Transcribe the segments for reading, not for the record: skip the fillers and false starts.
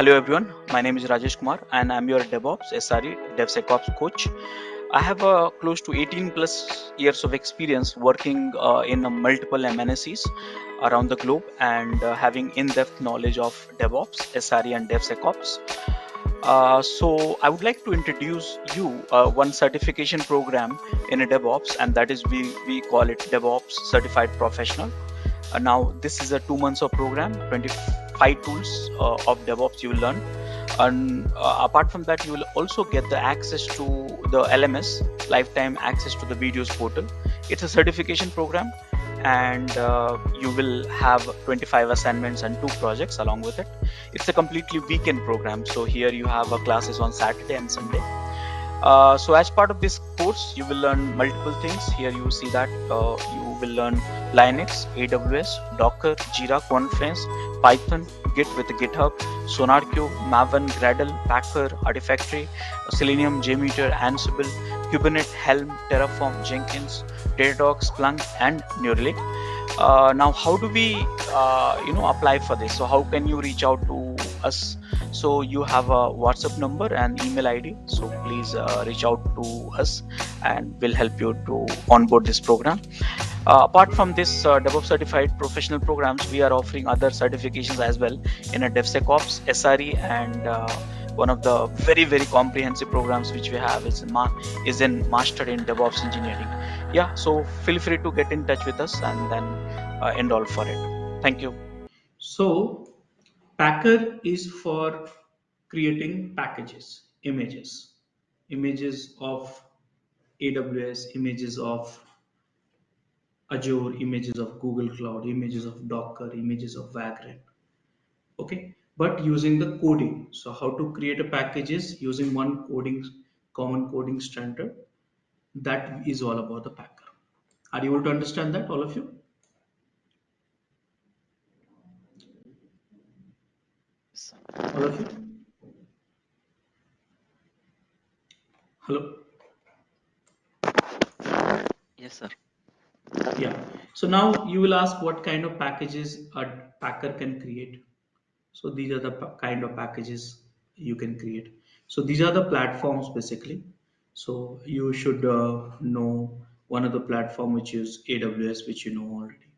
Hello everyone, my name is Rajesh Kumar and I'm your DevOps, SRE, DevSecOps coach. I have close to 18 plus years of experience working in multiple MNCs around the globe and having in-depth knowledge of DevOps, SRE and DevSecOps. So I would like to introduce you one certification program in a DevOps, and that is we call it DevOps Certified Professional. Now this is a 2 months of program, 25 tools of DevOps you will learn, and apart from that you will also get the access to the LMS, lifetime access to the videos portal. It's a certification program, and you will have 25 assignments and 2 projects along with it. It's a completely weekend program, so here you have classes on Saturday and Sunday. So as part of this course, you will learn multiple things. Here you see that you will learn Linux, AWS, Docker, Jira, Confluence, Python, Git with GitHub, SonarQube, Maven, Gradle, Packer, Artifactory, Selenium, JMeter, Ansible, Kubernetes, Helm, Terraform, Jenkins, Datadog, Splunk, and Neuralink. Now, how do we, apply for this? So how can you reach out to us? So you have a WhatsApp number and email ID. So please reach out to us and we'll help you to onboard this program. Apart from this DevOps certified professional programs, we are offering other certifications as well in a DevSecOps, SRE, and one of the very comprehensive programs which we have is in Master in DevOps Engineering. Yeah, so feel free to get in touch with us and then enroll for it. Thank you. So Packer is for creating packages, images of AWS, images of Azure, images of Google Cloud, images of Docker, images of Vagrant. Okay, but using the coding. So how to create a packages using one common coding standard. That is all about the Packer. Are you able to understand that, all of you? All of you? Hello? Yes, sir. Yeah. So now you will ask what kind of packages a Packer can create. So these are the kind of packages you can create. So these are the platforms basically. So you should know one of the platform which is AWS, which you know already.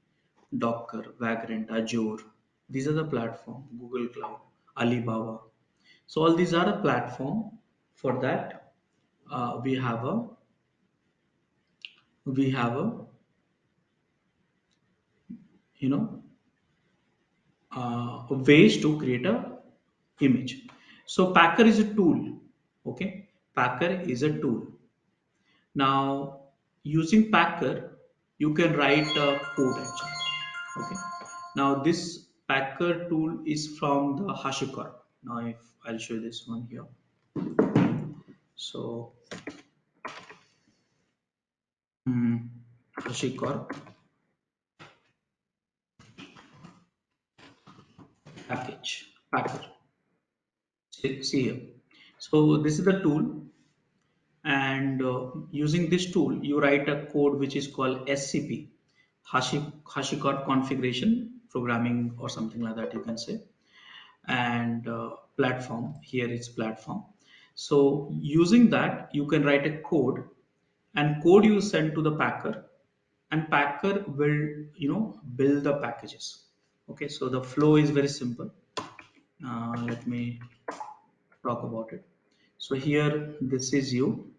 Docker, Vagrant, Azure. These are the platform. Google Cloud, Alibaba. So all these are a platform. For that, we have a you know ways to create a image. So Packer is a tool. Okay, Packer is a tool. Now using Packer you can write a code actually. Okay, now this Packer tool is from the HashiCorp. Now if I'll show you this one here. So HashiCorp Packer. See here. So this is the tool, and using this tool you write a code which is called SCP, HashiCorp configuration programming or something like that you can say. And platform, here is platform. So using that you can write a code, and code you send to the Packer, and Packer will build the packages. Okay, so the flow is very simple. Let me talk about it. So here this is you.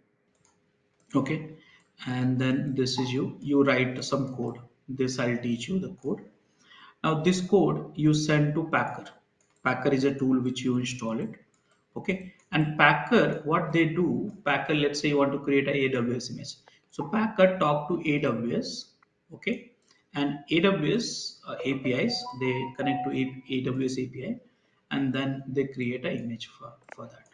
Okay, and then this is you write some code. This I'll teach you the code. Now this code you send to Packer. Packer is a tool which you install it. Okay, and Packer, what they do, Packer, let's say you want to create a AWS image. So Packer talk to AWS. Okay, and AWS APIs, they connect to AWS API, and then they create an image for that.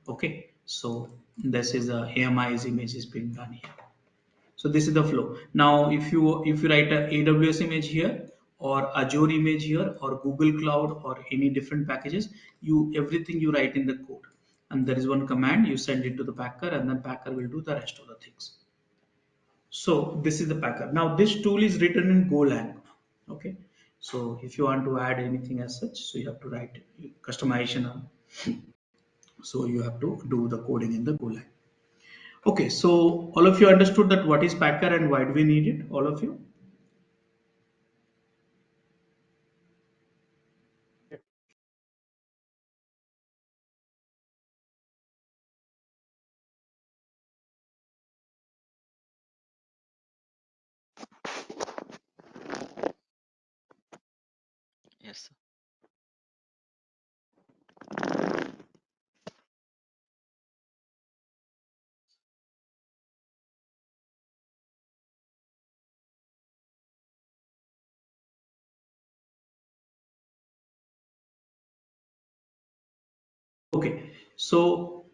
Okay, so this is a AMI's image is being done here. So this is the flow. Now if you write a AWS image here, or Azure image here, or Google Cloud, or any different packages, you everything you write in the code, and there is one command you send it to the Packer, and then Packer will do the rest of the things. So this is the Packer. Now this tool is written in Golang. Okay, So if you want to add anything as such, so you have to write customization. So you have to do the coding in the Golang. Okay, so all of you understood that what is Packer and why do we need it? All of you? Yes, sir. Okay, so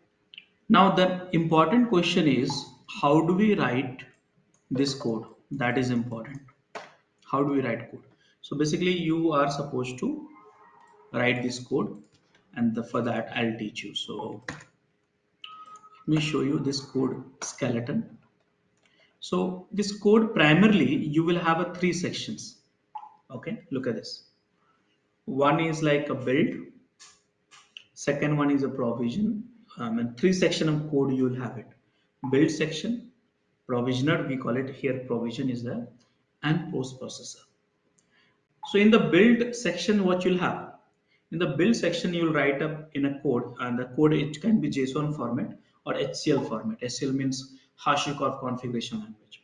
now the important question is how do we write this code? That is important. How do we write code? So basically, you are supposed to write this code, and for that, I'll teach you. So let me show you this code skeleton. So this code primarily you will have a three sections. Okay, look at this. One is like a build, second one is a provision, and three section of code you will have it. Build section, provisioner, we call it here provision is there, and post processor. So in the build section, what you'll have in the build section, you'll write up in a code, and the code it can be JSON format or HCL format. HCL means HashiCorp configuration language.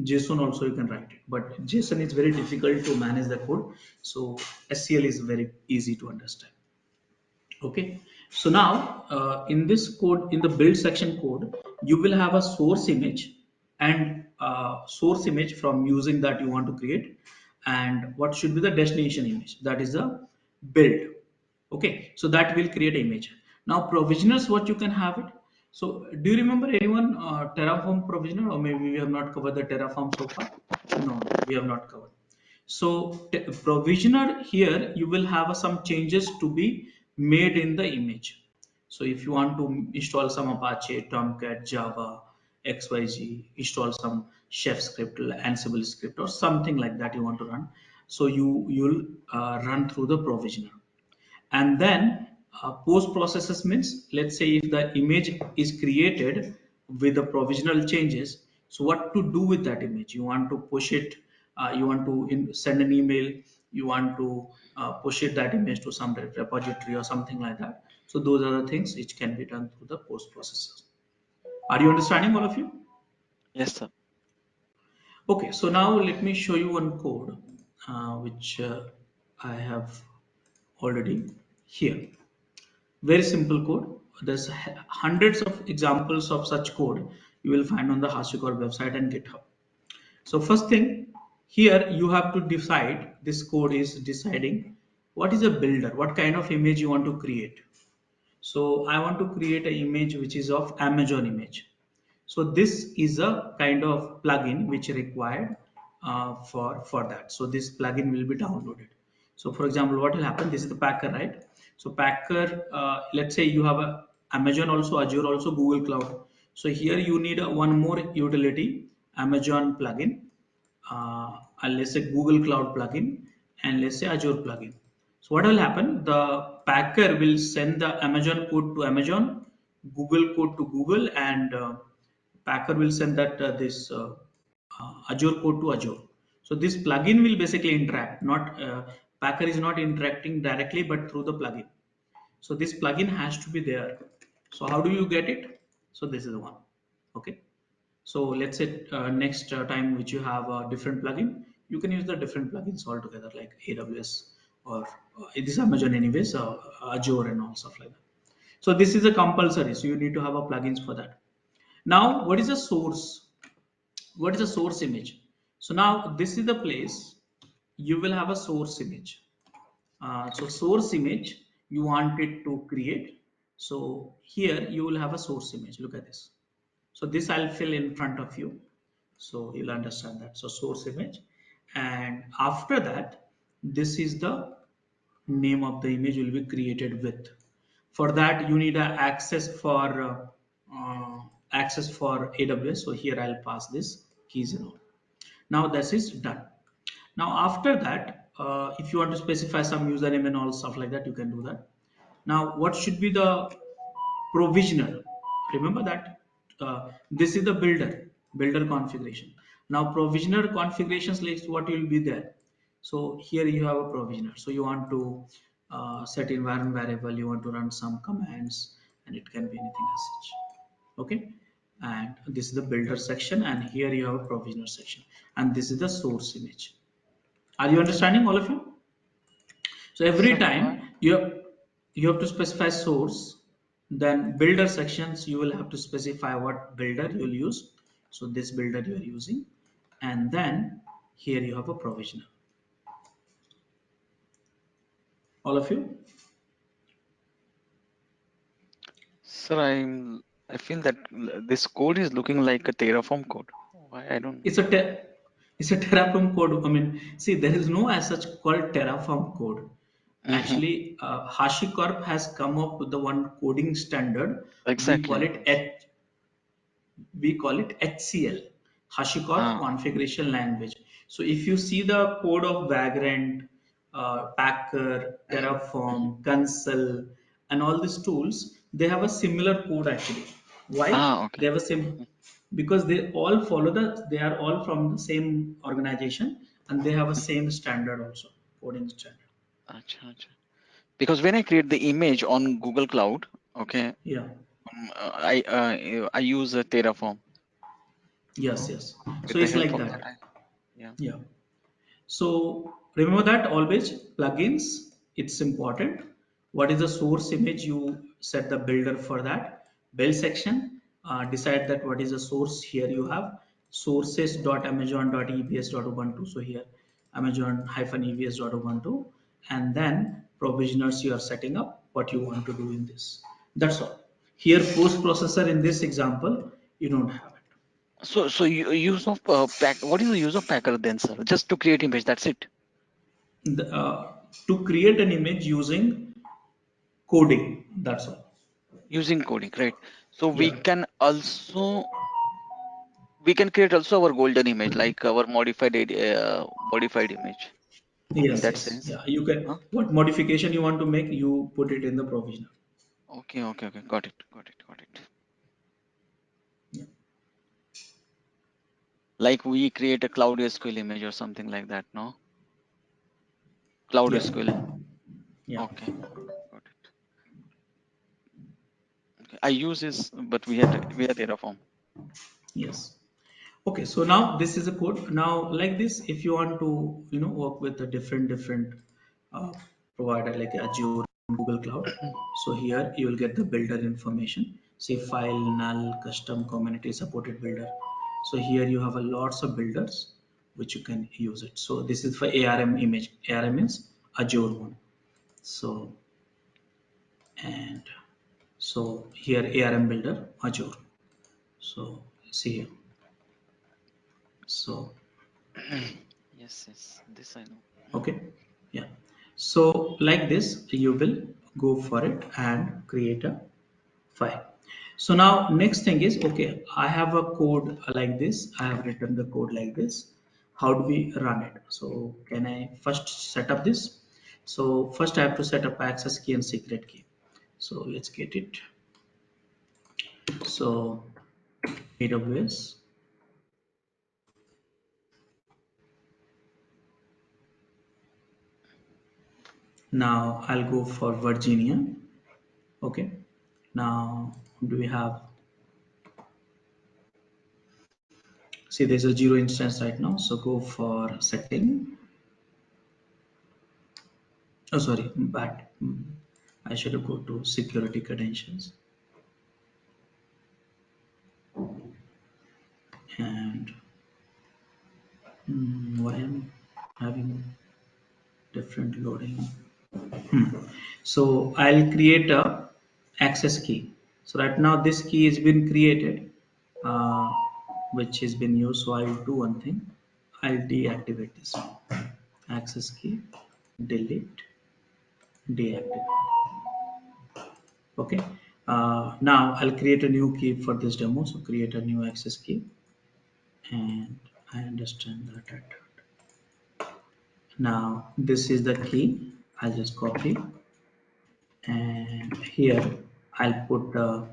JSON also you can write it, but JSON is very difficult to manage the code. So SCL is very easy to understand. Okay, so now in this code, in the build section code, you will have a source image and source image from using that you want to create, and what should be the destination image, that is the build. Okay, so that will create image. Now provisioners, what you can have it. So do you remember anyone Terraform provisioner, or maybe we have not covered the Terraform so far? No, we have not covered. So provisioner here, you will have some changes to be made in the image. So if you want to install some Apache, Tomcat, Java, XYZ, install some Chef script, Ansible script, or something like that you want to run. So you'll run through the provisioner. And then post processes means, let's say if the image is created with the provisional changes, so what to do with that image? You want to push it, you want to send an email, you want to push it that image to some repository or something like that. So those are the things which can be done through the post processes. Are you understanding, all of you? Yes, sir. Okay, so now let me show you one code which I have already here. Very simple code. There's hundreds of examples of such code you will find on the HashiCorp website and GitHub. So first thing, here you have to decide, this code is deciding what is a builder, what kind of image you want to create. So I want to create an image which is of Amazon image. So this is a kind of plugin which required for that. So this plugin will be downloaded. So for example, what will happen? This is the Packer, right? So Packer, let's say you have a Amazon also, Azure also, Google Cloud. So here you need one more utility, Amazon plugin, and let's say Google Cloud plugin, and let's say Azure plugin. So what will happen? The Packer will send the Amazon code to Amazon, Google code to Google, and Packer will send that Azure code to Azure. So this plugin will basically interact. Not Packer is not interacting directly, but through the plugin. So this plugin has to be there. So how do you get it? So this is the one. Okay. So let's say next time which you have a different plugin, you can use the different plugins altogether like AWS or it is Amazon anyways, Azure and all stuff like that. So this is a compulsory. So you need to have a plugins for that. Now, what is the source? What is the source image? So now this is the place you will have a source image. So source image you want it to create. So here you will have a source image. Look at this. So this I'll fill in front of you. So you'll understand that. So source image. And after that, this is the name of the image will be created with. For that, you need a access for AWS. So here I'll pass this keys and all. Now this is done. Now after that, if you want to specify some username and all stuff like that, you can do that. Now, what should be the provisioner? Remember that this is the builder configuration. Now, provisioner configurations list what will be there. So here you have a provisioner. So you want to set environment variable, you want to run some commands, and it can be anything as such. Okay, and this is the builder section, and here you have a provisioner section, and this is the source image. Are you understanding, all of you? So every Somewhat. time you have to specify source, then builder sections you will have to specify what builder you will use. So this builder you are using, and then here you have a provisioner. All of you? Sir, I feel that this code is looking like a Terraform code. Why? I don't know. It's a it's a Terraform code. I mean, see, there is no as such called Terraform code. Hmm. Actually, HashiCorp has come up with the one coding standard. We call Exactly. it Yes. HCL, HashiCorp Ah. configuration language. So if you see the code of Vagrant, Packer, Mhm, mhm. Terraform, Consul, and all these tools, they have a similar code actually. Why? Ah. They Okay. have a same, because they all follow they are all from the same organization, and they have a same standard also, coding standard. Acha, acha. Because when I create the image on Google Cloud, okay, Yeah. I use a Terraform. Yes. So Yes. So with the it's help like of that, that. yeah. Yeah. So remember that always plugins, it's important. What is the source image? You set the builder for that. Build section, decide that what is the source. Here you have sources.amazon.ebs.ubuntu. So here amazon-ebs.ubuntu, and then provisioners you are setting up what you want to do in this. That's all. Here post processor in this example, you don't have it. So use of pack. What is the use of Packer then, sir? Just to create image. That's it. To create an image using coding, that's all. Using coding, right? So Yeah. we can create also our golden image, like our modified image in Yes, that yes. sense. Yeah. You can, Huh? what modification you want to make, you put it in the provisioner. Okay, okay, okay. Got it, got it, got it. Yeah. Like we create a Cloud SQL image or something like that, no? Cloud Yeah. SQL. Yeah. Okay, got it. Okay. I use this, but we had Terraform. Yes. Okay. So now this is a code. Now, like this, if you want to, work with a different uh, provider like Azure and Google Cloud. So here you will get the builder information. Say file, null, custom, community supported builder. So here you have a lots of builders which you can use it. So this is for ARM image. ARM means Azure one. So and so here ARM builder Azure. So see here. So Yes, yes. This I know. okay, yeah. So like this, you will go for it and create a file. So now next thing is, okay, I have a code like this. I have written the code like this. How do we run it? So can I first set up this? So first I have to set up access key and secret key. So let's get it. So AWS. Now I'll go for Virginia. Okay. Now do we have, see there's a zero instance right now. So go for setting. Oh, sorry, bad. I should go to security credentials, and why I'm having different loading. So I'll create a access key. So right now this key has been created, uh, which has been used. So I will do one thing. I'll deactivate this one. Access key, delete, deactivate. Okay. Now I'll create a new key for this demo. So create a new access key, and I understand that. Now this is the key. I'll just copy, and here I'll put the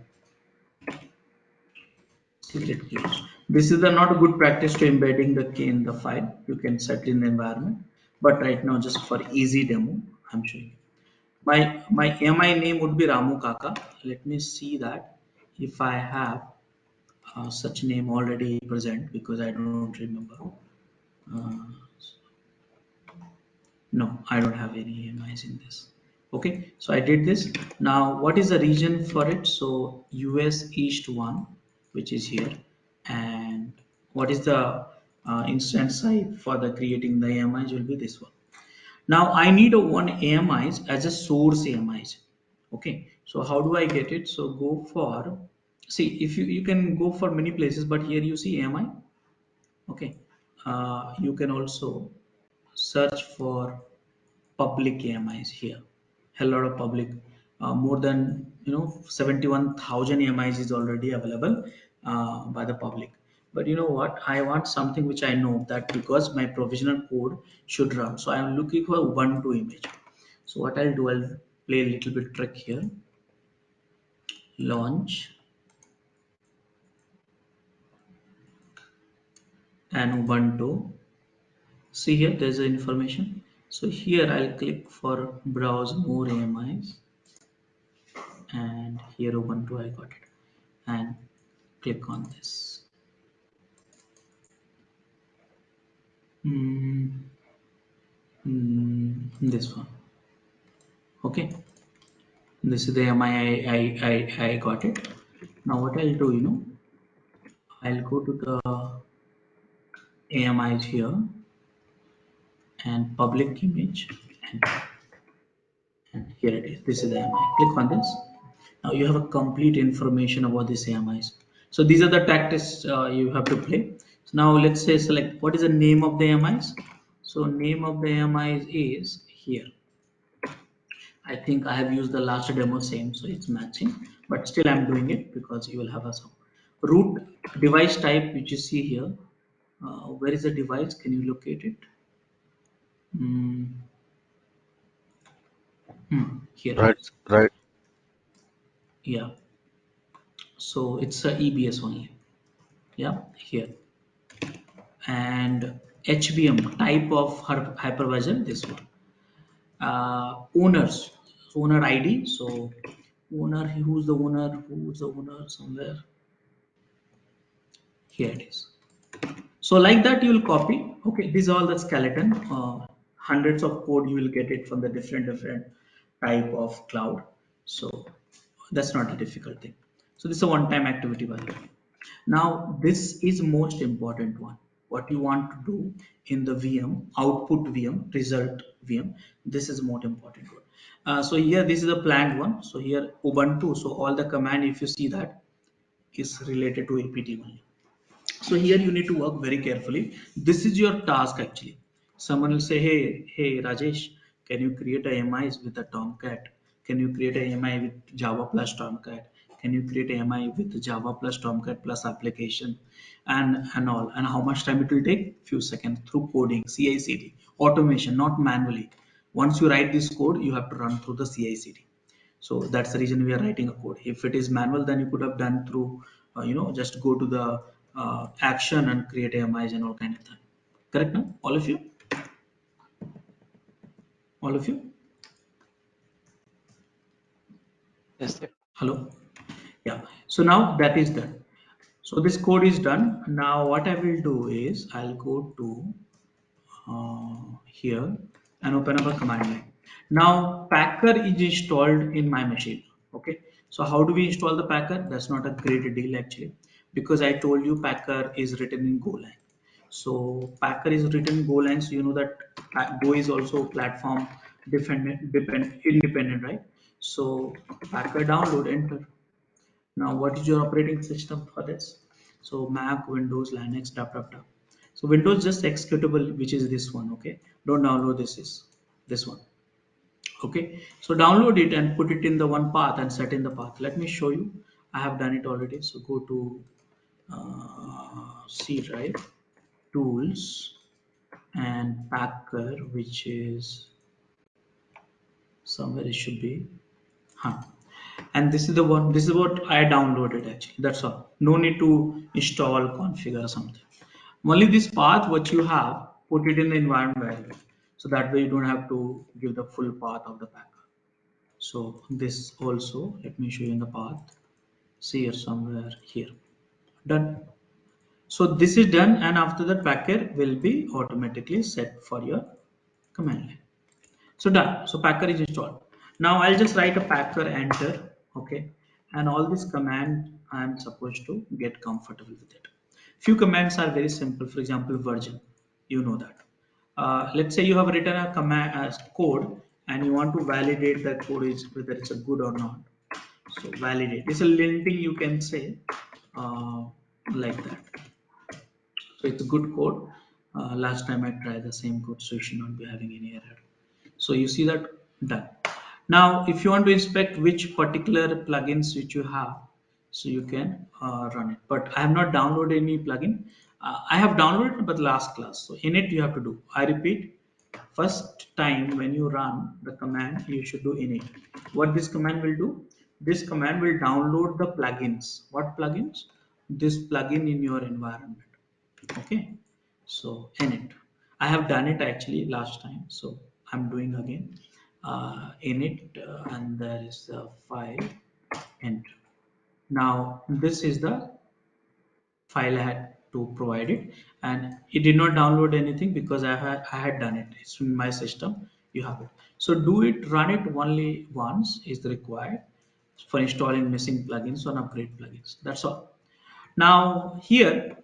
secret keys. This is the not a good practice to embedding the key in the file. You can set in the environment, but right now just for easy demo, I'm showing you. My AMI name would be Ramu Kaka. Let me see that if I have such name already present, because I don't remember. Uh, no, I don't have any AMIs in this. Okay, so I did this. Now, what is the region for it? So US East 1, which is here, and what is the instance type for the creating the AMIs will be this one. Now I need a one AMIs as a source AMIs. Okay, so how do I get it? So go for, see, if you can go for many places, but here you see AMI. Okay, you can also search for public AMIs here. A lot of public, more than 71,000 AMIs is already available by the public. But you know what? I want something which I know that because my provisional code should run. So I am looking for Ubuntu image. So what I'll do, I'll play a little bit trick here. Launch and Ubuntu. See here, there's the information. So here I'll click for browse more AMIs, and here Ubuntu I got it, and click on this. This one. Okay, this is the AMI I got it. Now what I'll do, I'll go to the AMIs here and public image, and here it is. This is the AMI. Click on this. Now you have a complete information about this AMIs. So these are the tactics you have to play. So now let's say select what is the name of the AMIs. So name of the AMIs is here. I think I have used the last demo same, so it's matching, but still I'm doing it because you will have a some root device type which you see here. Where is the device? Can you locate it? Mm, here it Right, is. right. Yeah, so it's a EBS only. Yeah, here, and HBM type of hypervisor. This one. Owners, owner ID. So owner, who's the owner? Who's the owner? Somewhere here it is. So like that you will copy. Okay, these are all the skeleton. Hundreds of code you will get it from the different type of cloud. So that's not a difficult thing. So this is a one-time activity by the way. Now this is most important one. What you want to do in the VM, output VM, result VM. This is more important one. So here this is a planned one. So here Ubuntu. So all the command if you see that is related to apt only. So here you need to work very carefully. This is your task actually. Someone will say, hey Rajesh, can you create a AMIs with a Tomcat? Can you create a AMI with Java plus Tomcat? Can you create a AMI with Java plus Tomcat plus application, and all, and how much time it will take? Few seconds through coding, CI/CD automation, not manually. Once you write this code, you have to run through the CI/CD. So that's the reason we are writing a code. If it is manual, then you could have done through just go to the action and create AMIs and all kind of thing. Correct now, all of you. Yes, sir. Hello. Yeah, so now that is done. So this code is done. Now what I will do is I'll go to here and open up a command line. Now Packer is installed in my machine. Okay, so how do we install the Packer? That's not a great deal actually, because I told you Packer is written in Golang. So Packer is written in Golang, so you know that Go is also platform independent, right? So Packer download, enter. Now, what is your operating system for this? So Mac, Windows, Linux, tap tap tap. So Windows just executable, which is this one. Okay, don't download this one. Okay, so download it and put it in the one path and set in the path. Let me show you. I have done it already. So go to C drive, tools, and Packer, which is somewhere it should be. Huh. And this is the one, this is what I downloaded actually. That's all. No need to install, configure or something. Only this path what you have, put it in the environment variable. So that way you don't have to give the full path of the packer. So this also, let me show you in the path. See here somewhere here. Done. So this is done, and after that packer will be automatically set for your command line. So done. So Packer is installed. Now I'll just write a Packer enter. Okay. And all this command I'm supposed to get comfortable with it. Few commands are very simple. For example, version. You know that. Let's say you have written a command as code and you want to validate that code is whether it's a good or not. So validate. It's a little thing you can say like that. So it's a good code. Last time I tried the same code, so you should not be having any error. So you see that done. Now, if you want to inspect which particular plugins which you have, so you can run it. But I have not downloaded any plugin. I have downloaded, but last class. So in it you have to do. I repeat, first time when you run the command, you should do init. What this command will do? This command will download the plugins. What plugins? This plugin in your environment. Okay, so init. I have done it actually last time, so I'm doing again init, and there is the file enter. Now this is the file I had to provide it, and it did not download anything because I had done it. It's in my system. You have it. So do it, run it only once is required for installing missing plugins or upgrade plugins. That's all. Now here,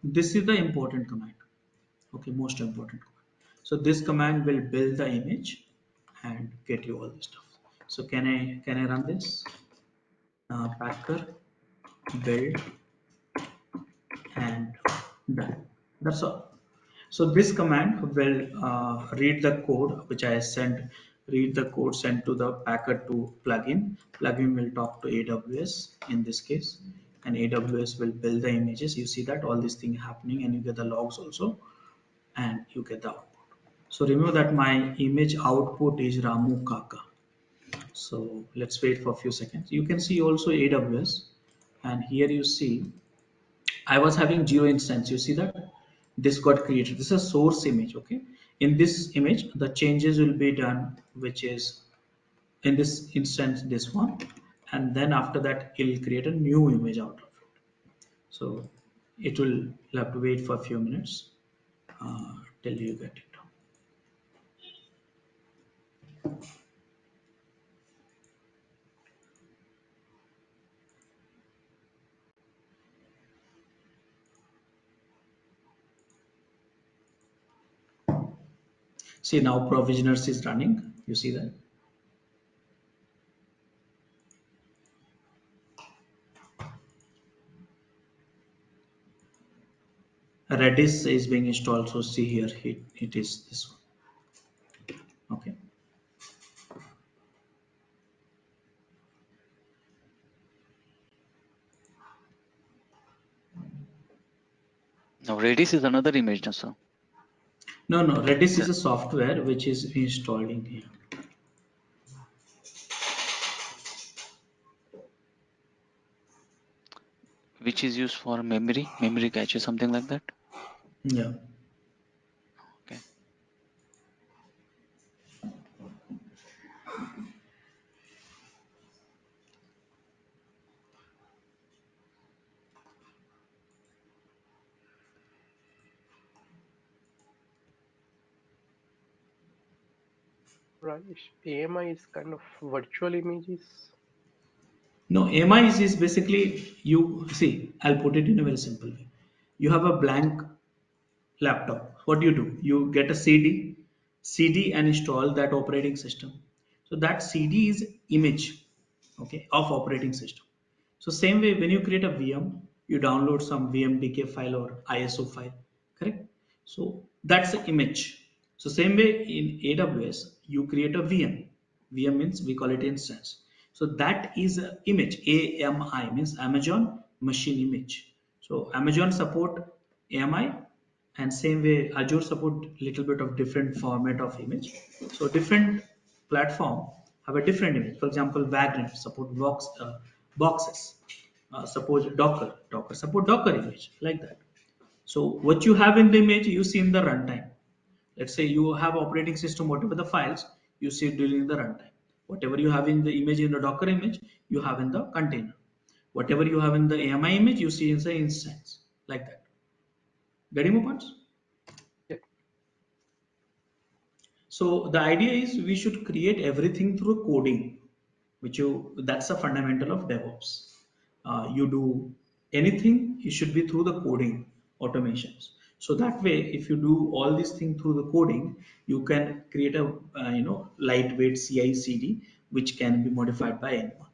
this is the important command. Okay, most important command. So this command will build the image and get you all this stuff. So can I run this? Packer build and done. That's all. So this command will read the code which I sent, read the code sent to the Packer to plugin. Plugin will talk to AWS in this case, and AWS will build the images. You see that all these things happening, and you get the logs also, and you get the output. So remember that my image output is Ramu Kaka. So let's wait for a few seconds. You can see also AWS, and here you see I was having 0 instance. You see that this got created. This is a source image. Okay. In this image, the changes will be done, which is in this instance, this one, and then after that, it will create a new image out of it. So it will you'll have to wait for a few minutes till you get it. See now provisioners is running. You see that? Redis is being installed. So see here, it is this one. Okay. Now Redis is another image now, sir. No, Redis It's is a, a software which is installed in here. which is used for memory cache, something like that. Yeah. Okay. Rajesh, AMI is kind of virtual images. No, AMI is basically you see, I'll put it in a very simple way. You have a blank laptop. What do? You get a CD and install that operating system. So that CD is image, okay, of operating system. So same way when you create a VM, you download some VMDK file or ISO file, correct? So that's the image. So same way in AWS, you create a VM. VM means we call it instance. So that is a image. AMI means Amazon Machine Image. So Amazon support AMI, and same way Azure support little bit of different format of image. So different platform have a different image. For example, Vagrant support boxes. Suppose Docker support Docker image like that. So what you have in the image, you see in the runtime. Let's say you have operating system, whatever the files you see during the runtime. Whatever you have in the image in the Docker image, you have in the container. Whatever you have in the AMI image, you see in the instance like that. Getting my points? Yeah. So the idea is we should create everything through coding, which you that's a fundamental of DevOps. You do anything, it should be through the coding automations. So that way, if you do all these things through the coding, you can create a lightweight CI/CD which can be modified by anyone.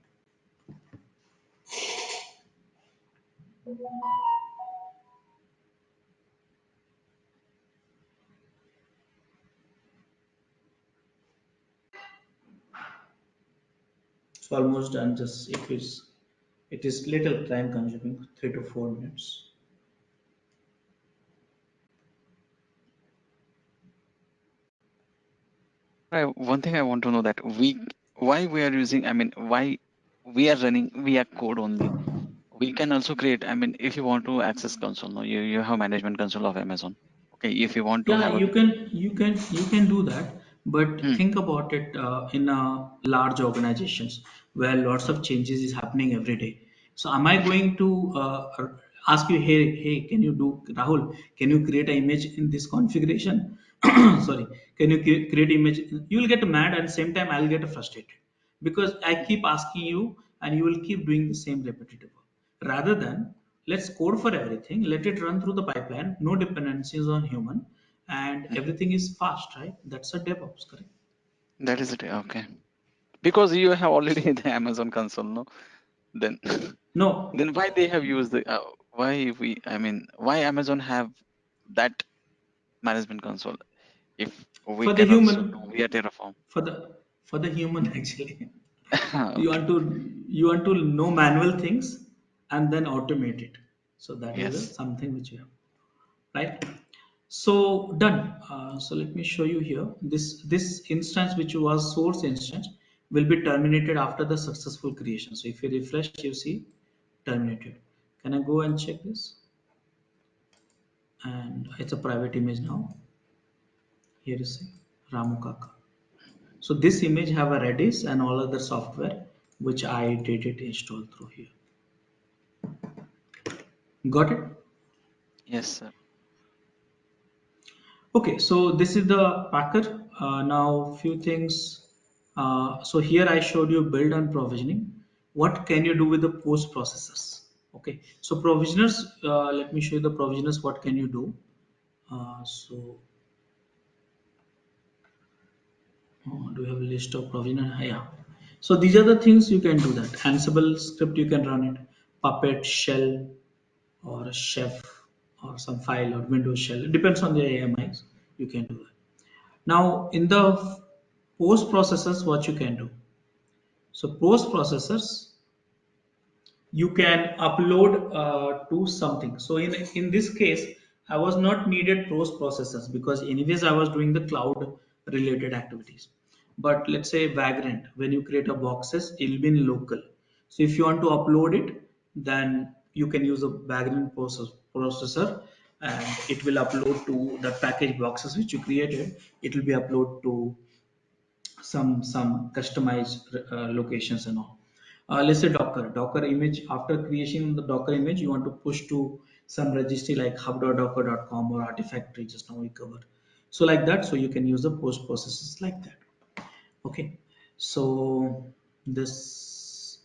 So almost done. Just it is little time consuming, 3 to 4 minutes. One thing I want to know that why we are using, I mean, why we are running via code only. We can also create, I mean, if you want to access console, no, you have management console of Amazon. Okay, if you want to Yeah, have a, you can do that, but hmm, think about it in large organizations where lots of changes is happening every day. So, am I okay, going to ask you, hey, can you do Rahul? Can you create an image in this configuration? Sorry, can you create image? You will get mad, and same time I'll get frustrated because I keep asking you, and you will keep doing the same repetitive work rather than let's code for everything, let it run through the pipeline, no dependencies on human, and hmm, everything is fast, right? That's a DevOps, correct? that is it. Okay, because you have already the Amazon console, no? Then No, then why they have used the why we, I mean, why Amazon have that management console if we for the can also human, do via Terraform? for the for the human actually. you Okay, want to you want to know manual things and then automate it. So that is yes, something which you have, right? So done. So let me show you here. This instance, which was source instance, will be terminated after the successful creation. So if you refresh, you see terminated. Can I go and check this? And it's a private image now. Here is Ramu Kaka. So this image have a Redis and all other software which I did it install through here. Got it? yes, sir. Okay, so this is the Packer. Now, few things. So here I showed you build and provisioning. What can you do with the post processors? Okay, so provisioners. Let me show you the provisioners. What can you do? Do you have a list of provisioner? Yeah. So these are the things you can do. That Ansible script you can run it. Puppet shell or a chef or some file or Windows shell. It depends on the AMIs. You can do that. Now, in the post processors, what you can do? So, post processors, you can upload to something. So, in this case, I was not needed post processors because, anyways, I was doing the cloud related activities. But let's say Vagrant, when you create a boxes, it will be in local. So, if you want to upload it, then you can use a Vagrant processor and it will upload to the package boxes which you created. It will be upload to some customized locations and all. Let's say Docker image. After creation the Docker image, you want to push to some registry like hub.docker.com or Artifactory. Just now we covered. So like that, so you can use the post processes like that. Okay. So this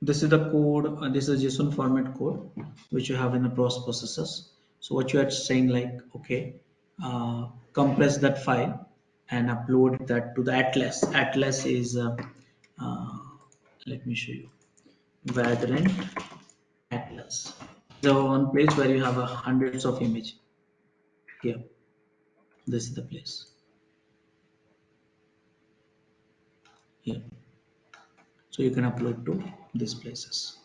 this is the code. This is JSON format code which you have in the processes. So what you are saying like, okay, compress that file and upload that to the Atlas. Atlas is uh, let me show you Vagrant Atlas. The one place where you have hundreds of image. Here, this is the place. Here, so you can upload to these places.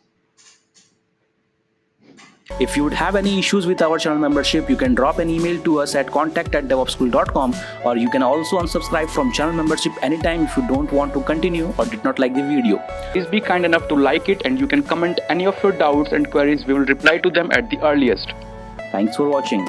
If you would have any issues with our channel membership, you can drop an email to us at contact@devopsSchool.com, or you can also unsubscribe from channel membership anytime if you don't want to continue or did not like the video. Please be kind enough to like it, and you can comment any of your doubts and queries. We will reply to them at the earliest. Thanks for watching.